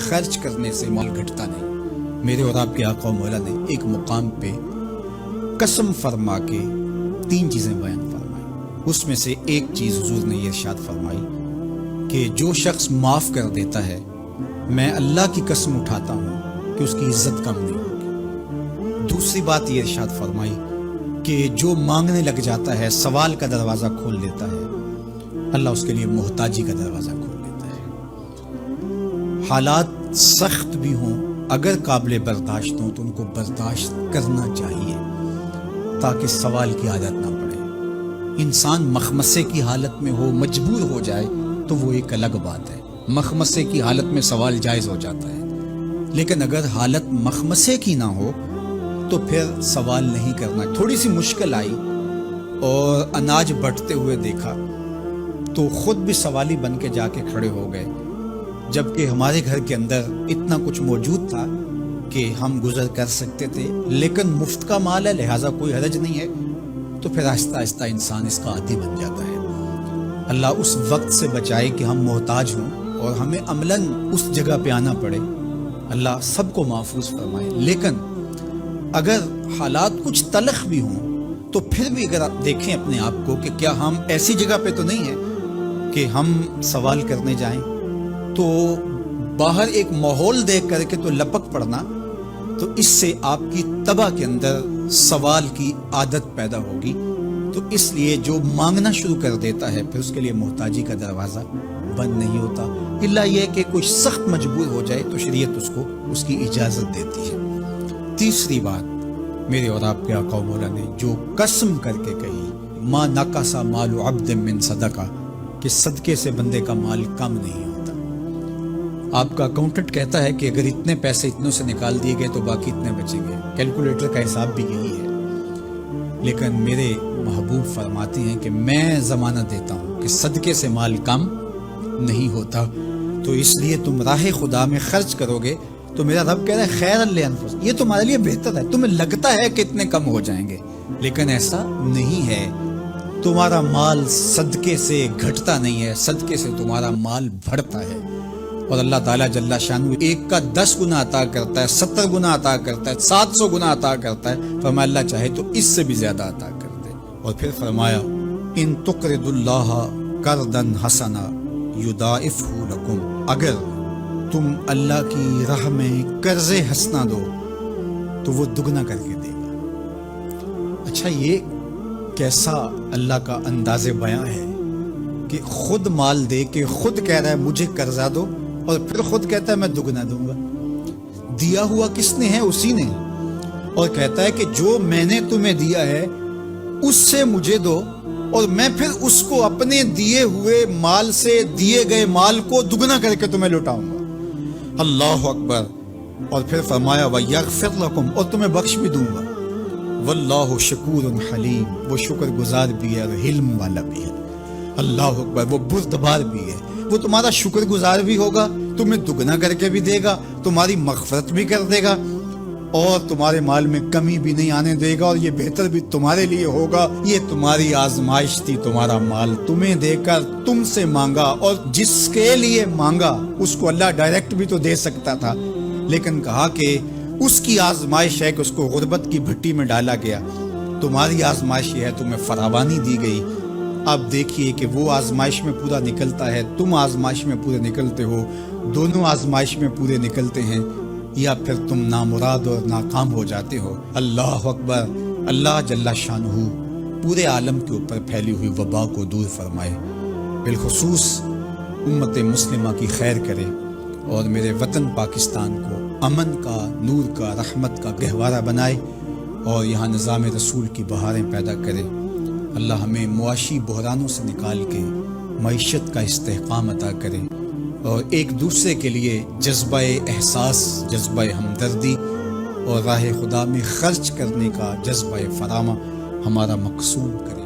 خرچ کرنے سے مال گھٹتا نہیں۔ میرے اور آپ کے آقا و مولا نے ایک مقام پہ قسم فرما کے 3 چیزیں بیان فرمائی۔ اس میں سے ایک چیز حضور نے یہ ارشاد فرمائی کہ جو شخص معاف کر دیتا ہے میں اللہ کی قسم اٹھاتا ہوں کہ اس کی عزت کم نہیں ہوگی۔ دوسری بات یہ ارشاد فرمائی کہ جو مانگنے لگ جاتا ہے، سوال کا دروازہ کھول دیتا ہے، اللہ اس کے لیے محتاجی کا دروازہ کھول دیتا ہے۔ حالات سخت بھی ہوں، اگر قابل برداشت ہوں تو ان کو برداشت کرنا چاہیے تاکہ سوال کی عادت نہ پڑے۔ انسان مخمصے کی حالت میں ہو، مجبور ہو جائے تو وہ ایک الگ بات ہے، مخمصے کی حالت میں سوال جائز ہو جاتا ہے، لیکن اگر حالت مخمصے کی نہ ہو تو پھر سوال نہیں کرنا۔ تھوڑی سی مشکل آئی اور اناج بٹتے ہوئے دیکھا تو خود بھی سوالی بن کے جا کے کھڑے ہو گئے، جبکہ ہمارے گھر کے اندر اتنا کچھ موجود تھا کہ ہم گزر کر سکتے تھے، لیکن مفت کا مال ہے لہٰذا کوئی حرج نہیں ہے، تو پھر آہستہ آہستہ انسان اس کا عادی بن جاتا ہے۔ اللہ اس وقت سے بچائے کہ ہم محتاج ہوں اور ہمیں عملاً اس جگہ پہ آنا پڑے، اللہ سب کو محفوظ فرمائے۔ لیکن اگر حالات کچھ تلخ بھی ہوں تو پھر بھی اگر آپ دیکھیں اپنے آپ کو کہ کیا ہم ایسی جگہ پہ تو نہیں ہیں کہ ہم سوال کرنے جائیں، تو باہر ایک ماحول دیکھ کر کے تو لپک پڑنا، تو اس سے آپ کی طبع کے اندر سوال کی عادت پیدا ہوگی۔ تو اس لیے جو مانگنا شروع کر دیتا ہے پھر اس کے لیے محتاجی کا دروازہ بند نہیں ہوتا، الا یہ کہ کوئی سخت مجبور ہو جائے تو شریعت اس کو اس کی اجازت دیتی ہے۔ تیسری بات میرے اور آپ کے آقا و مولا نے جو قسم کر کے کہی، ما نقص مال عبد من صدقہ، کہ صدقے سے بندے کا مال کم نہیں ہوتا۔ آپ کا اکاؤنٹنٹ کہتا ہے کہ اگر اتنے پیسے اتنوں سے نکال دیے گئے تو باقی اتنے بچیں گے، کیلکولیٹر کا حساب بھی یہی ہے، لیکن میرے محبوب فرماتے ہیں کہ میں ضمانت دیتا ہوں کہ صدقے سے مال کم نہیں ہوتا، تو اس لیے تم راہ خدا میں خرچ کرو گے تو میرا رب کہہ رہا ہے خیر لانفس، یہ تمہارے لیے بہتر ہے۔ تمہیں لگتا ہے کہ اتنے کم ہو جائیں گے، لیکن ایسا نہیں ہے۔ تمہارا مال صدقے سے گھٹتا نہیں ہے، صدقے سے تمہارا مال بڑھتا ہے، اور اللہ تعالیٰ جل شانہ ایک کا 10 گنا عطا کرتا ہے، 70 گنا عطا کرتا ہے، 700 گنا عطا کرتا ہے۔ فرمایا اللہ چاہے تو اس سے بھی زیادہ عطا کر دے، اور پھر فرمایا ان تقرضوا اللہ قرضا حسنا یضاعفہ لکم، اگر تم اللہ کی راہ میں قرض حسنہ دو تو وہ دگنا کر کے دے گا۔ اچھا، یہ کیسا اللہ کا انداز بیان ہے کہ خود مال دے کے خود کہہ رہا ہے مجھے قرضہ دو، اور پھر خود کہتا ہے میں دگنا دوں گا۔ دیا ہوا کس نے ہے؟ اسی نے، اور کہتا ہے کہ جو میں نے تمہیں دیا ہے اس سے مجھے دو، اور میں پھر اس کو اپنے دیے ہوئے مال سے دیے گئے مال کو دگنا کر کے تمہیں لوٹاؤں گا۔ اللہ اکبر، اور پھر فرمایا وَيَغْفِرْ لَكُمْ، اور تمہیں بخش بھی دوں گا۔ وَاللَّهُ شَكُورٌ حَلِيمٌ، وہ شکر گزار بھی ہے اور حلم والا بھی ہے۔ اللہ اکبر، وہ بردبار بھی ہے، وہ تمہارا شکر گزار بھی ہوگا، تمہیں دگنا کر کے بھی دے گا، تمہاری مغفرت بھی کر دے گا، اور تمہارے مال میں کمی بھی نہیں آنے دے گا، اور یہ بہتر بھی تمہارے لیے ہوگا۔ یہ تمہاری آزمائش تھی، تمہارا مال تمہیں دے کر تم سے مانگا، اور جس کے لیے مانگا اس کو اللہ ڈائریکٹ بھی تو دے سکتا تھا، لیکن کہا کہ اس کی آزمائش ہے کہ اس کو غربت کی بھٹی میں ڈالا گیا۔ تمہاری آزمائش یہ ہے، تمہیں فراوانی دی گئی۔ اب دیکھیے کہ وہ آزمائش میں پورا نکلتا ہے، تم آزمائش میں پورے نکلتے ہو، دونوں آزمائش میں پورے نکلتے ہیں، یا پھر تم نامراد اور ناکام ہو جاتے ہو۔ اللہ اکبر، اللہ جل شانہ پورے عالم کے اوپر پھیلی ہوئی وبا کو دور فرمائے، بالخصوص امت مسلمہ کی خیر کرے، اور میرے وطن پاکستان کو امن کا، نور کا، رحمت کا گہوارہ بنائے، اور یہاں نظام رسول کی بہاریں پیدا کرے۔ اللہ ہمیں معاشی بحرانوں سے نکال کے معیشت کا استحکام عطا کرے، اور ایک دوسرے کے لیے جذبہ احساس، جذبہ ہمدردی اور راہ خدا میں خرچ کرنے کا جذبہ فراما ہمارا مقصود کرے۔